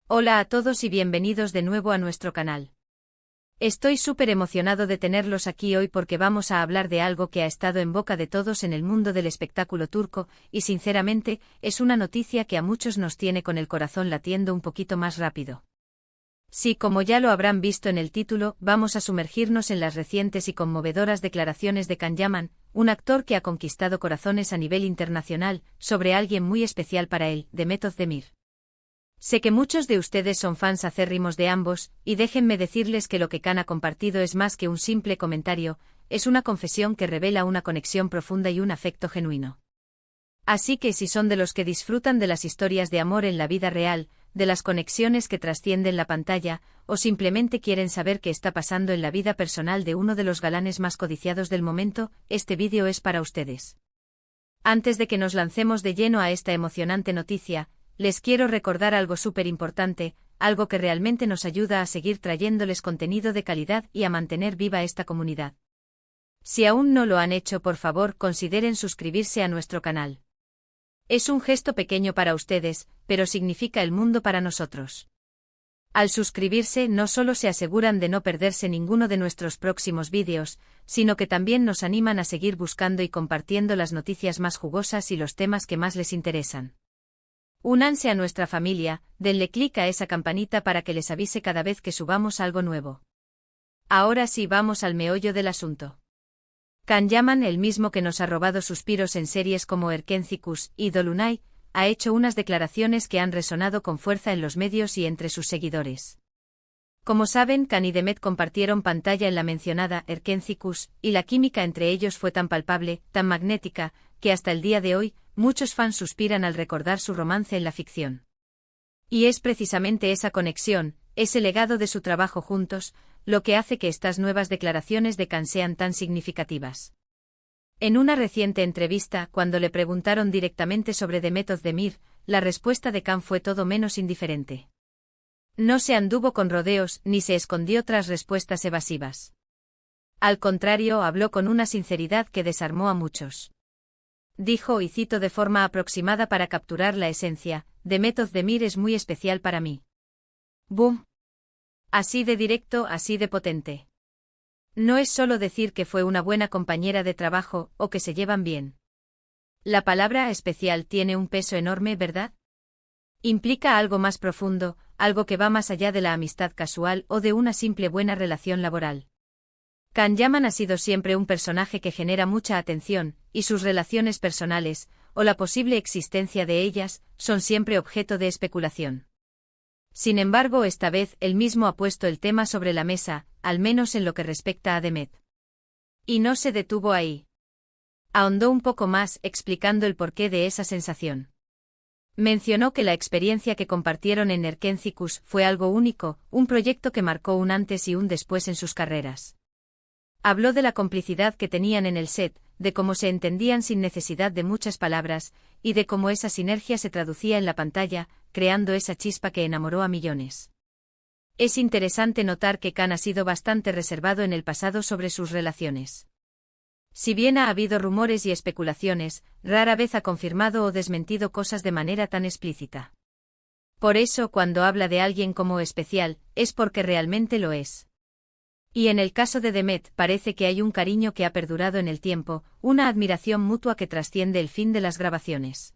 Hola a todos y bienvenidos de nuevo a nuestro canal. Estoy súper emocionado de tenerlos aquí hoy porque vamos a hablar de algo que ha estado en boca de todos en el mundo del espectáculo turco, y sinceramente, es una noticia que a muchos nos tiene con el corazón latiendo un poquito más rápido. Sí, como ya lo habrán visto en el título, vamos a sumergirnos en las recientes y conmovedoras declaraciones de Can Yaman, un actor que ha conquistado corazones a nivel internacional, sobre alguien muy especial para él, Demet Özdemir. Sé que muchos de ustedes son fans acérrimos de ambos, y déjenme decirles que lo que Can ha compartido es más que un simple comentario, es una confesión que revela una conexión profunda y un afecto genuino. Así que si son de los que disfrutan de las historias de amor en la vida real, de las conexiones que trascienden la pantalla, o simplemente quieren saber qué está pasando en la vida personal de uno de los galanes más codiciados del momento, este vídeo es para ustedes. Antes de que nos lancemos de lleno a esta emocionante noticia, les quiero recordar algo súper importante, algo que realmente nos ayuda a seguir trayéndoles contenido de calidad y a mantener viva esta comunidad. Si aún no lo han hecho, por favor, consideren suscribirse a nuestro canal. Es un gesto pequeño para ustedes, pero significa el mundo para nosotros. Al suscribirse no solo se aseguran de no perderse ninguno de nuestros próximos vídeos, sino que también nos animan a seguir buscando y compartiendo las noticias más jugosas y los temas que más les interesan. Únanse a nuestra familia, denle clic a esa campanita para que les avise cada vez que subamos algo nuevo. Ahora sí, vamos al meollo del asunto. Can Yaman, el mismo que nos ha robado suspiros en series como Erkencikus y Dolunay, ha hecho unas declaraciones que han resonado con fuerza en los medios y entre sus seguidores. Como saben, Can y Demet compartieron pantalla en la mencionada Erkencikus, y la química entre ellos fue tan palpable, tan magnética, que hasta el día de hoy, muchos fans suspiran al recordar su romance en la ficción. Y es precisamente esa conexión, ese legado de su trabajo juntos, lo que hace que estas nuevas declaraciones de Can sean tan significativas. En una reciente entrevista, cuando le preguntaron directamente sobre Demet Özdemir, la respuesta de Can fue todo menos indiferente. No se anduvo con rodeos ni se escondió tras respuestas evasivas. Al contrario, habló con una sinceridad que desarmó a muchos. Dijo, y cito de forma aproximada para capturar la esencia: Demet Özdemir es muy especial para mí. ¡Boom! Así de directo, así de potente. No es solo decir que fue una buena compañera de trabajo, o que se llevan bien. La palabra especial tiene un peso enorme, ¿verdad? Implica algo más profundo, algo que va más allá de la amistad casual o de una simple buena relación laboral. Can Yaman ha sido siempre un personaje que genera mucha atención, y sus relaciones personales, o la posible existencia de ellas, son siempre objeto de especulación. Sin embargo, esta vez él mismo ha puesto el tema sobre la mesa, al menos en lo que respecta a Demet. Y no se detuvo ahí. Ahondó un poco más, explicando el porqué de esa sensación. Mencionó que la experiencia que compartieron en Erkencikus fue algo único, un proyecto que marcó un antes y un después en sus carreras. Habló de la complicidad que tenían en el set, de cómo se entendían sin necesidad de muchas palabras, y de cómo esa sinergia se traducía en la pantalla, creando esa chispa que enamoró a millones. Es interesante notar que Can ha sido bastante reservado en el pasado sobre sus relaciones. Si bien ha habido rumores y especulaciones, rara vez ha confirmado o desmentido cosas de manera tan explícita. Por eso, cuando habla de alguien como especial, es porque realmente lo es. Y en el caso de Demet, parece que hay un cariño que ha perdurado en el tiempo, una admiración mutua que trasciende el fin de las grabaciones.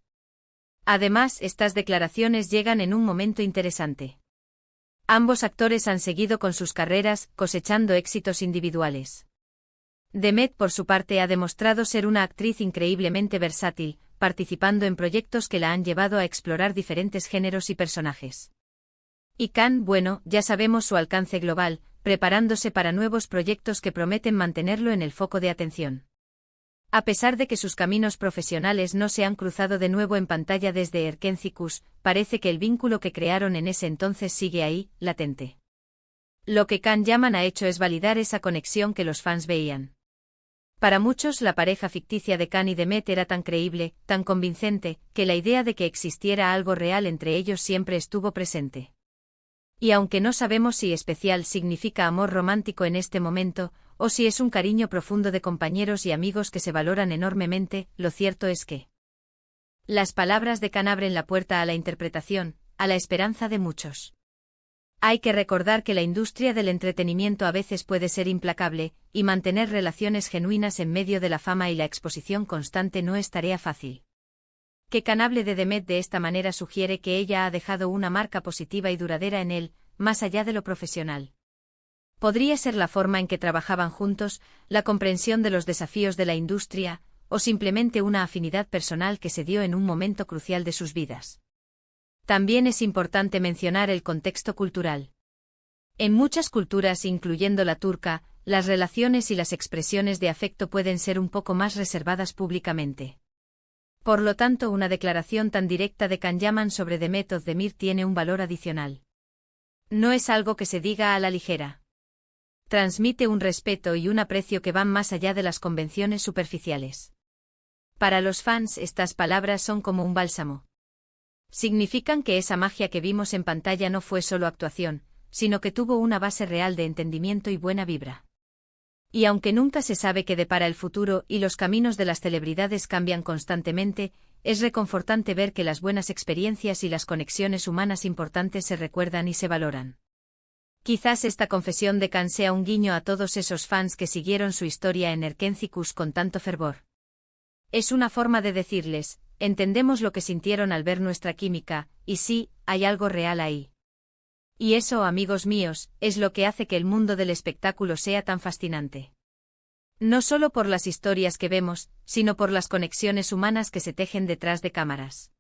Además, estas declaraciones llegan en un momento interesante. Ambos actores han seguido con sus carreras, cosechando éxitos individuales. Demet, por su parte, ha demostrado ser una actriz increíblemente versátil, participando en proyectos que la han llevado a explorar diferentes géneros y personajes. Y Can, bueno, ya sabemos su alcance global, preparándose para nuevos proyectos que prometen mantenerlo en el foco de atención. A pesar de que sus caminos profesionales no se han cruzado de nuevo en pantalla desde Erkencikus, parece que el vínculo que crearon en ese entonces sigue ahí, latente. Lo que Can Yaman ha hecho es validar esa conexión que los fans veían. Para muchos, la pareja ficticia de Can y Demet era tan creíble, tan convincente, que la idea de que existiera algo real entre ellos siempre estuvo presente. Y aunque no sabemos si especial significa amor romántico en este momento, o si es un cariño profundo de compañeros y amigos que se valoran enormemente, lo cierto es que las palabras de Can abren la puerta a la interpretación, a la esperanza de muchos. Hay que recordar que la industria del entretenimiento a veces puede ser implacable, y mantener relaciones genuinas en medio de la fama y la exposición constante no es tarea fácil. Que Khan hable de Demet de esta manera sugiere que ella ha dejado una marca positiva y duradera en él, más allá de lo profesional. Podría ser la forma en que trabajaban juntos, la comprensión de los desafíos de la industria, o simplemente una afinidad personal que se dio en un momento crucial de sus vidas. También es importante mencionar el contexto cultural. En muchas culturas, incluyendo la turca, las relaciones y las expresiones de afecto pueden ser un poco más reservadas públicamente. Por lo tanto, una declaración tan directa de Khan Yaman sobre Demet Özdemir tiene un valor adicional. No es algo que se diga a la ligera. Transmite un respeto y un aprecio que van más allá de las convenciones superficiales. Para los fans, estas palabras son como un bálsamo. Significan que esa magia que vimos en pantalla no fue solo actuación, sino que tuvo una base real de entendimiento y buena vibra. Y aunque nunca se sabe qué depara el futuro y los caminos de las celebridades cambian constantemente, es reconfortante ver que las buenas experiencias y las conexiones humanas importantes se recuerdan y se valoran. Quizás esta confesión de Khan sea un guiño a todos esos fans que siguieron su historia en Erkencikus con tanto fervor. Es una forma de decirles, entendemos lo que sintieron al ver nuestra química, y sí, hay algo real ahí. Y eso, amigos míos, es lo que hace que el mundo del espectáculo sea tan fascinante. No solo por las historias que vemos, sino por las conexiones humanas que se tejen detrás de cámaras.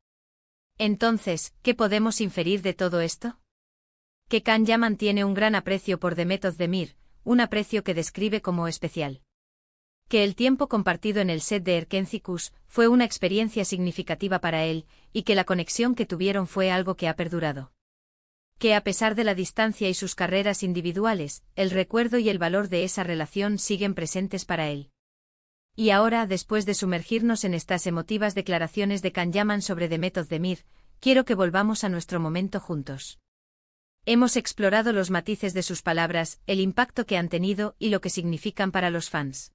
Entonces, ¿qué podemos inferir de todo esto? Que Khan Yaman tiene un gran aprecio por Demet Özdemir, un aprecio que describe como especial. Que el tiempo compartido en el set de Erkencikus fue una experiencia significativa para él, y que la conexión que tuvieron fue algo que ha perdurado. Que a pesar de la distancia y sus carreras individuales, el recuerdo y el valor de esa relación siguen presentes para él. Y ahora, después de sumergirnos en estas emotivas declaraciones de Khan Yaman sobre Demet Özdemir, quiero que volvamos a nuestro momento juntos. Hemos explorado los matices de sus palabras, el impacto que han tenido y lo que significan para los fans.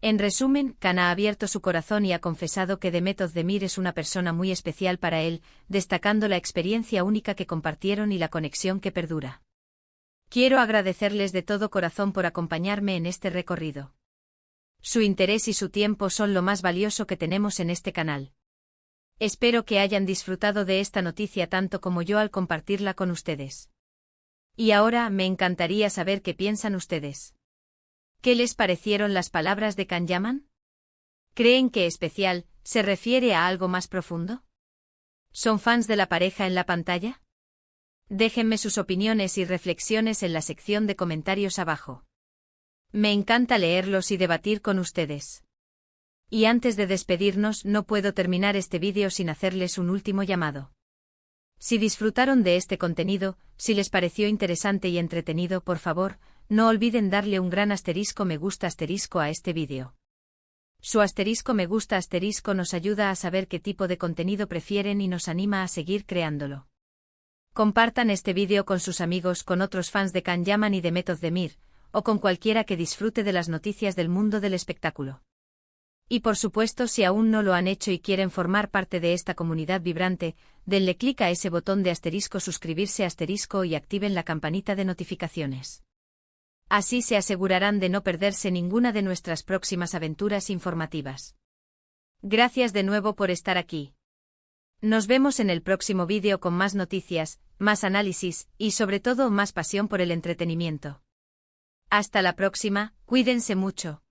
En resumen, Khan ha abierto su corazón y ha confesado que Demet Özdemir es una persona muy especial para él, destacando la experiencia única que compartieron y la conexión que perdura. Quiero agradecerles de todo corazón por acompañarme en este recorrido. Su interés y su tiempo son lo más valioso que tenemos en este canal. Espero que hayan disfrutado de esta noticia tanto como yo al compartirla con ustedes. Y ahora me encantaría saber qué piensan ustedes. ¿Qué les parecieron las palabras de Khan Yaman? ¿Creen que especial se refiere a algo más profundo? ¿Son fans de la pareja en la pantalla? Déjenme sus opiniones y reflexiones en la sección de comentarios abajo. Me encanta leerlos y debatir con ustedes. Y antes de despedirnos, no puedo terminar este vídeo sin hacerles un último llamado. Si disfrutaron de este contenido, si les pareció interesante y entretenido, por favor, no olviden darle un gran asterisco me gusta asterisco a este vídeo. Su asterisco me gusta asterisco nos ayuda a saber qué tipo de contenido prefieren y nos anima a seguir creándolo. Compartan este vídeo con sus amigos, con otros fans de Khan Yaman y Demet Özdemir, o con cualquiera que disfrute de las noticias del mundo del espectáculo. Y por supuesto, si aún no lo han hecho y quieren formar parte de esta comunidad vibrante, denle clic a ese botón de asterisco suscribirse asterisco y activen la campanita de notificaciones. Así se asegurarán de no perderse ninguna de nuestras próximas aventuras informativas. Gracias de nuevo por estar aquí. Nos vemos en el próximo vídeo con más noticias, más análisis y sobre todo más pasión por el entretenimiento. Hasta la próxima, cuídense mucho.